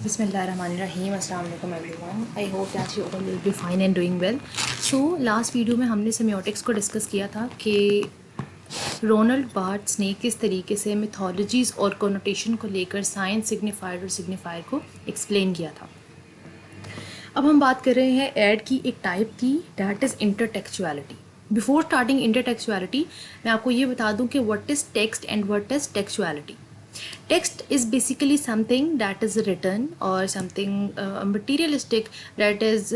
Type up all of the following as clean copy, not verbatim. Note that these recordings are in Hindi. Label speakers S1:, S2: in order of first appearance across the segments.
S1: बिस्मिल्लाहिर्रहमानिर्रहीम अस्सलाम वालेकुम everyone. I hope that you all will be fine and doing well. So last video में हमने सेमियोटिक्स को डिस्कस किया था कि रोनाल्ड बार्थ्स ने किस तरीके से मिथोलॉजीज़ और कोनोटेशन को लेकर साइंस सिग्निफायर और सिग्निफायर को एक्सप्लेन किया था। अब हम बात कर रहे हैं ऐड की एक टाइप की, that is intertextuality. Before starting intertextuality मैं आपको ये बता दूं कि what is text and what is textuality. Text is basically something that is written or something materialistic that is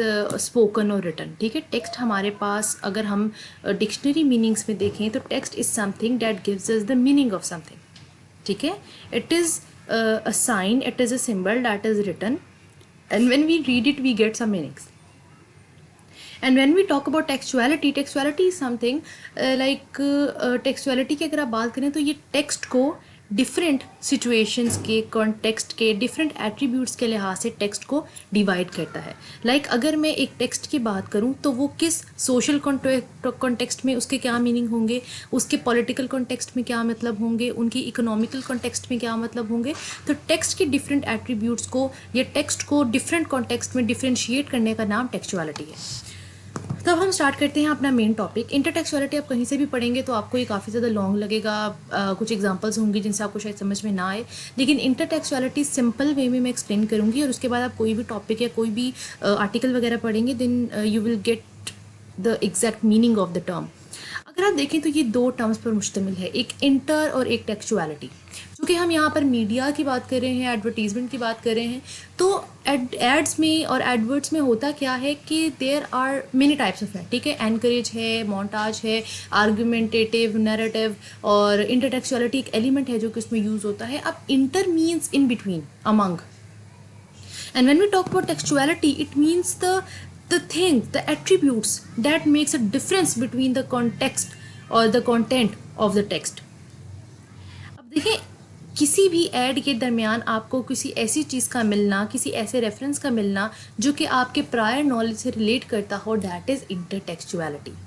S1: spoken or written। ठीक है, टेक्स्ट हमारे पास अगर हम डिक्शनरी मीनिंग्स में देखें तो text is something that gives us the meaning of something. ठीक है, it is a sign, it is a symbol that is written and when we read it we get some meanings. And when we talk about textuality is something textuality की अगर आप बात करें तो ये टेक्स्ट को डिफरेंट सिचुएशंस के, कॉन्टेक्स्ट के, डिफरेंट एट्रीब्यूट्स के लिहाज से टेक्स्ट को डिवाइड करता है। अगर मैं एक टेक्स्ट की बात करूं तो वो किस सोशल कॉन्टेक्स्ट में उसके क्या मीनिंग होंगे, उसके पॉलिटिकल कॉन्टेक्स्ट में क्या मतलब होंगे, उनकी इकोनॉमिकल कॉन्टेक्स्ट में क्या मतलब होंगे। तो टेक्स्ट के डिफरेंट एट्रीब्यूट्स को या टेक्स्ट को डिफरेंट कॉन्टेक्स्ट में डिफ्रेंशिएट करने का नाम टेक्चुअलिटी है। तब हम स्टार्ट करते हैं अपना मेन टॉपिक। इंटरटेक्चुअलिटी आप कहीं से भी पढ़ेंगे तो आपको ये काफ़ी ज़्यादा लॉन्ग लगेगा, कुछ एग्जांपल्स होंगी जिनसे आपको शायद समझ में ना आए, लेकिन इंटरटेक्चुअलिटी सिंपल वे में मैं एक्सप्लेन करूँगी और उसके बाद आप कोई भी टॉपिक या कोई भी आर्टिकल वगैरह पढ़ेंगे then you will get the exact meaning of the term. अगर आप देखें तो ये दो टर्म्स पर मुश्तमिल है, एक इंटर और एक टेक्चुअलिटी। क्योंकि हम यहाँ पर मीडिया की बात कर रहे हैं, एडवर्टीज़मेंट की बात कर रहे हैं, तो एड्स में और एडवर्ट्स में होता क्या है कि there are many types of है। ठीक है, एनकरेज है, मोन्टाज है, आर्गुमेंटेटिव, नैरेटिव, और इंटरटेक्चुअलिटी एक एलिमेंट है जो कि उसमें यूज़ होता है। अब inter means in between, among, and when we talk about textuality it means the thing, the attributes that makes a difference between the context or the content of the text। अब देखिए, किसी भी ऐड के दरमियान आपको किसी ऐसी चीज़ का मिलना, किसी ऐसे रेफरेंस का मिलना जो कि आपके प्रायर नॉलेज से रिलेट करता हो, दैट इज़ इंटरटेक्चुअलिटी।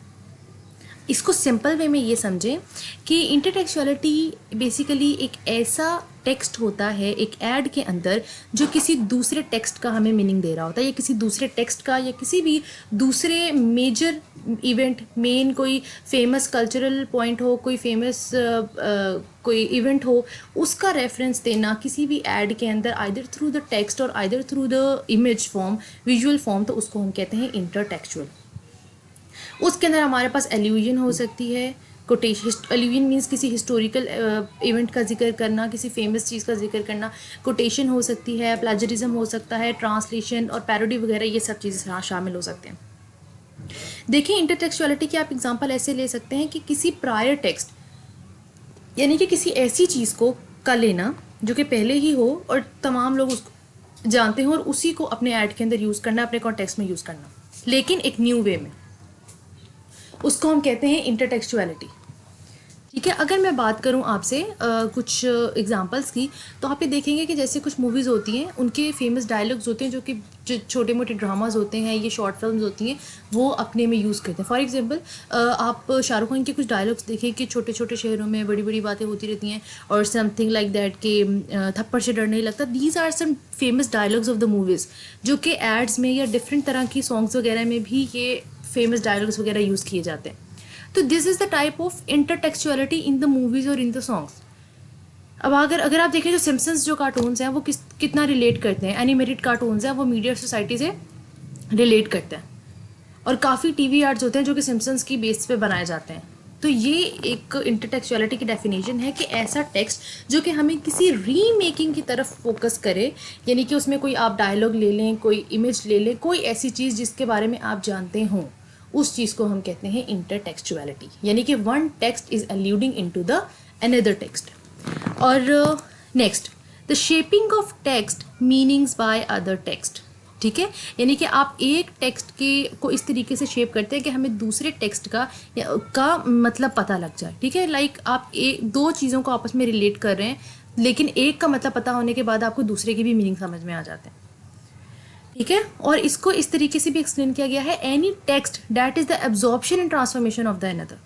S1: इसको सिंपल वे में ये समझें कि इंटरटेक्चुअलिटी बेसिकली एक ऐसा टेक्स्ट होता है एक ऐड के अंदर जो किसी दूसरे टेक्स्ट का हमें मीनिंग दे रहा होता है, या किसी दूसरे टेक्स्ट का या किसी भी दूसरे मेजर इवेंट, मेन कोई फेमस कल्चरल पॉइंट हो, कोई फेमस कोई इवेंट हो, उसका रेफरेंस देना किसी भी ऐड के अंदर आइदर थ्रू द टेक्स्ट और either through the image form, visual form, तो उसको हम कहते हैं इंटरटेक्चुअल। उसके अंदर हमारे पास एल्यूजन हो सकती है, कोटेशन। एल्यूजन मीन्स किसी हिस्टोरिकल इवेंट का जिक्र करना, किसी फेमस चीज़ का जिक्र करना। कोटेशन हो सकती है, प्लेजरिज्म हो सकता है, ट्रांसलेशन और पैरोडी वगैरह, ये सब चीज़ें शामिल हो सकते हैं। देखिए, इंटरटेक्चुअलिटी के आप एग्जांपल ऐसे ले सकते हैं कि किसी प्रायर टेक्स्ट, यानी कि किसी ऐसी चीज़ को का लेना जो कि पहले ही हो और तमाम लोग उसको जानते हो और उसी को अपने ऐड के अंदर यूज़ करना, अपने कॉन्टेक्स्ट में यूज़ करना, लेकिन एक न्यू वे में, उसको हम कहते हैं इंटरटेक्चुअलिटी। ठीक है, अगर मैं बात करूं आपसे कुछ एग्जांपल्स की, तो आप ये देखेंगे कि जैसे कुछ मूवीज़ होती हैं उनके फेमस डायलॉग्स होते हैं जो कि जो छोटे मोटे ड्रामाज होते हैं, ये शॉर्ट फिल्म्स होती हैं, वो अपने में यूज़ करते हैं। फॉर एग्जांपल आप शाहरुख खान के कुछ डायलॉग्स देखें कि छोटे छोटे शहरों में बड़ी बड़ी बातें होती रहती हैं और समथिंग लाइक दैट कि थप्पड़ से डर नहीं लगता। These are some famous dialogues of the movies जो कि एड्स में या डिफरेंट तरह की सॉन्ग्स वगैरह में भी ये फेमस डायलॉग्स वगैरह यूज़ किए जाते हैं। तो this is the type of intertextuality in the movies और इन द सॉन्ग्स। अब अगर आप देखें, जो सिम्पसन्स जो कार्टून्स हैं वो कितना रिलेट करते हैं, एनिमेटेड कार्टून्स हैं, वो मीडिया सोसाइटी से रिलेट करते हैं, और काफ़ी टीवी एड्स होते हैं जो कि सिम्पसन्स की बेस पे बनाए जाते हैं। तो ये एक इंटरटेक्चुअलिटी की डेफिनेशन है कि ऐसा टेक्स्ट जो कि हमें किसी रीमेकिंग की तरफ फोकस करे, यानी कि उसमें कोई आप डायलॉग ले लें, कोई इमेज ले लें, कोई ऐसी चीज़ जिसके बारे में आप जानते हों, उस चीज़ को हम कहते हैं इंटरटेक्चुअलिटी। यानी कि one text is alluding into the another text. और next, the shaping of text meanings by other text. ठीक है, यानी कि आप एक टेक्स्ट के को इस तरीके से शेप करते हैं कि हमें दूसरे टेक्स्ट का मतलब पता लग जाए। ठीक है, लाइक आप दो चीज़ों को आपस में रिलेट कर रहे हैं, लेकिन एक का मतलब पता होने के बाद आपको दूसरे के भी मीनिंग समझ में आ जाते हैं। ठीक है, और इसको इस तरीके से भी एक्सप्लेन किया गया है, any text that is the absorption and transformation of the another,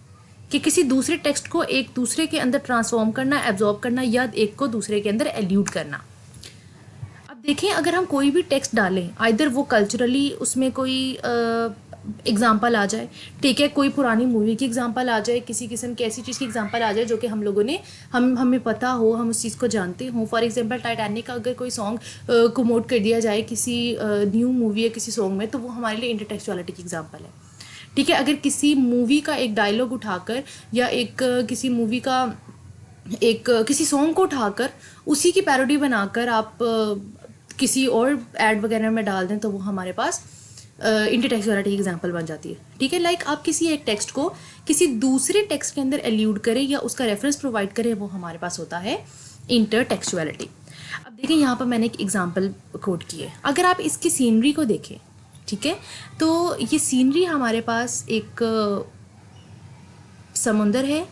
S1: कि किसी दूसरे टेक्स्ट को एक दूसरे के अंदर ट्रांसफॉर्म करना, एब्जॉर्ब करना, या एक को दूसरे के अंदर एल्यूड करना। अब देखें, अगर हम कोई भी टेक्स्ट डालें, आइदर वो कल्चरली उसमें कोई एग्जांपल आ जाए, ठीक है, कोई पुरानी मूवी की एग्जांपल आ जाए, किसी किस्म की ऐसी चीज़ की एग्जांपल आ जाए जो कि हम लोगों ने हमें पता हो, हम उस चीज़ को जानते हों। फॉर एग्जांपल टाइटैनिक का अगर कोई सॉन्ग कोमोट कर दिया जाए किसी न्यू मूवी या किसी सॉन्ग में, तो वो हमारे लिए इंटरटेक्चुअलिटी की एग्जांपल है, ठीक है। अगर किसी मूवी का एक डायलॉग उठाकर या एक किसी मूवी का एक किसी सॉन्ग को उठाकर उसी की पैरोडी बनाकर आप किसी और एड वगैरह में डाल दें, तो वो हमारे पास इंटरटेक्चुअलिटी की एग्जांपल बन जाती है, ठीक है। लाइक आप किसी एक टेक्स्ट को किसी दूसरे टेक्स्ट के अंदर एल्यूड करें या उसका रेफरेंस प्रोवाइड करें, वो हमारे पास होता है इंटरटेक्चुअलिटी। अब देखिए, यहाँ पर मैंने एक एग्जांपल कोट की है। अगर आप इसकी सीनरी को देखें, ठीक है, तो ये सीनरी हमारे पास एक समुंदर है,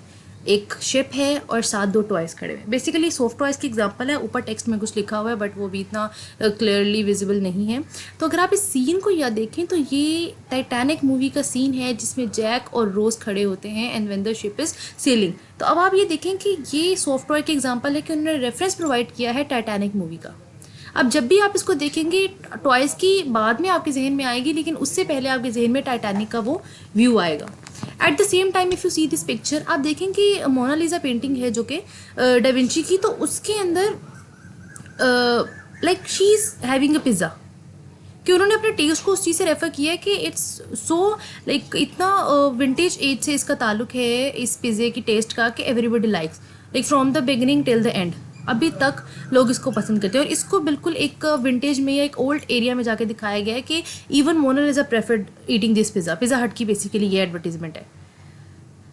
S1: एक शिप है और साथ दो टॉयज़ खड़े हुए हैं। बेसिकली सॉफ्ट टॉयज़ की एग्जांपल है, ऊपर टेक्स्ट में कुछ लिखा हुआ है बट वो भी इतना क्लियरली विजिबल नहीं है। तो अगर आप इस सीन को याद देखें तो ये टाइटैनिक मूवी का सीन है जिसमें जैक और रोज खड़े होते हैं and when the ship is selling. तो अब आप ये देखें कि ये सॉफ्ट टॉय की एग्जाम्पल है कि उन्होंने रेफरेंस प्रोवाइड किया है टाइटैनिक मूवी का। अब जब भी आप इसको देखेंगे, टॉयज़ की बाद में आपके जहन में आएगी, लेकिन उससे पहले आपके जहन में टाइटैनिक का वो व्यू आएगा। At the same time if you see this picture, आप देखें कि मोनालिसा पेंटिंग है जो कि डाविंची की, तो उसके अंदर like she is having a pizza, कि उन्होंने अपने टेस्ट को उस चीज़ से रेफ़र किया है कि इट्स सो लाइक इतना विंटेज एज से इसका ताल्लुक है इस पिज़्ज़े की टेस्ट का कि everybody likes, like from the beginning till the end, अभी तक लोग इसको पसंद करते हैं। और इसको बिल्कुल एक विंटेज में या एक ओल्ड एरिया में जाके दिखाया गया है कि even Mona Lisa preferred eating this Pizza Hut की बेसिकली ये एडवर्टीजमेंट है।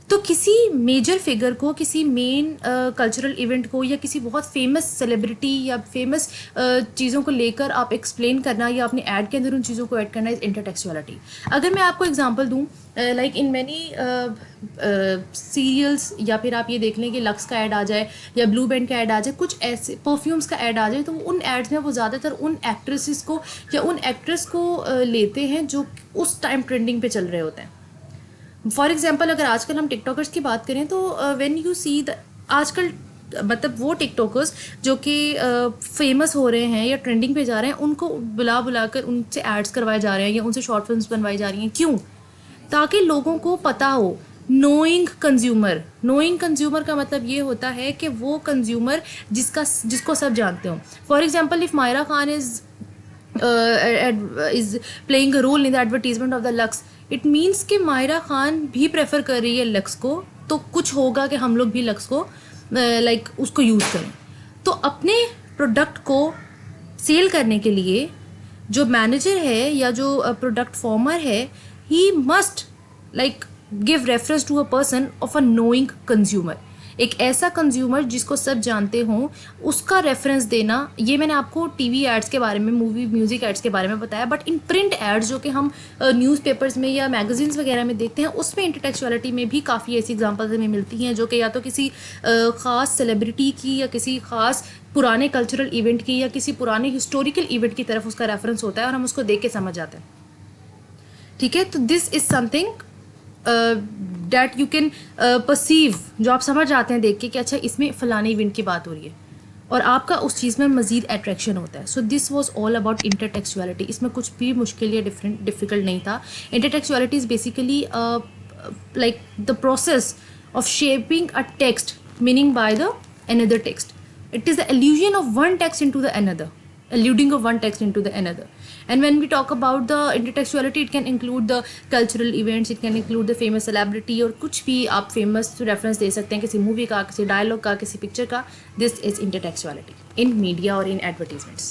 S1: तो किसी मेजर फिगर को, किसी मेन कल्चरल इवेंट को या किसी बहुत फेमस सेलिब्रिटी या फेमस चीज़ों को लेकर आप एक्सप्लेन करना या अपने ऐड के अंदर उन चीज़ों को ऐड करना इज़ इंटरटेक्चुअलिटी। अगर मैं आपको एग्जांपल दूं, लाइक इन मैनी सीरियल्स, या फिर आप ये देख लें कि लक्स का ऐड आ जाए या ब्लू बैंड का ऐड आ जाए, कुछ ऐसे परफ्यूम्स का ऐड आ जाए, तो उन एड्स में वो ज़्यादातर उन एक्ट्रेसेस को या उन एक्ट्रेस को लेते हैं जो उस टाइम ट्रेंडिंग पे चल रहे होते हैं। फॉर एग्जाम्पल अगर आजकल हम टिकटॉकर्स की बात करें तो व्हेन यू सी द आजकल मतलब वो टिकटॉकर्स जो कि फेमस हो रहे हैं या ट्रेंडिंग पे जा रहे हैं, उनको बुला कर उनसे एड्स करवाए जा रहे हैं या उनसे शॉर्ट फिल्म्स बनवाई जा रही हैं। क्यों? ताकि लोगों को पता हो। नोइंग कंज्यूमर का मतलब ये होता है कि वो कंज्यूमर जिसको सब जानते हो। For example if Mayra Khan is playing a role in the advertisement of the Lux, it means कि मायरा खान भी प्रेफर कर रही है लक्स को, तो कुछ होगा कि हम लोग भी लक्स को लाइक उसको यूज़ करें। तो अपने प्रोडक्ट को सेल करने के लिए जो मैनेजर है या जो प्रोडक्ट फॉर्मर है, he must like give reference to a person of a knowing consumer. एक ऐसा कंज्यूमर जिसको सब जानते हों, उसका रेफरेंस देना। ये मैंने आपको टीवी एड्स के बारे में, मूवी म्यूज़िक एड्स के बारे में बताया, बट इन प्रिंट एड्स जो कि हम न्यूज़पेपर्स में या मैगजीन्स वगैरह में देखते हैं, उसमें इंटरटेक्चुअलिटी में भी काफ़ी ऐसी एग्जांपल्स हमें मिलती हैं जो कि या तो किसी ख़ास सेलिब्रिटी की या किसी ख़ास पुराने कल्चरल इवेंट की या किसी पुराने हिस्टोरिकल इवेंट की तरफ उसका रेफरेंस होता है और हम उसको देख के समझ जाते हैं, ठीक है। तो this is something that you can perceive, जो आप समझ जाते हैं देख के कि अच्छा इसमें फ़लाने इवेंट की बात हो रही है और आपका उस चीज़ में मज़ीद अट्रैक्शन होता है। So this was all about intertextuality. इसमें कुछ भी मुश्किल या डिफ़िकल्ट नहीं था। Intertextuality is basically like the process of shaping a text meaning by the another text. It is the allusion of one text into the another, alluding of one text into the another. And when we talk about the intertextuality, it can include the cultural events, it can include the famous celebrity, और कुछ भी आप famous reference दे सकते हैं किसी movie का, किसी dialogue का, किसी picture का. This is intertextuality in media or in advertisements.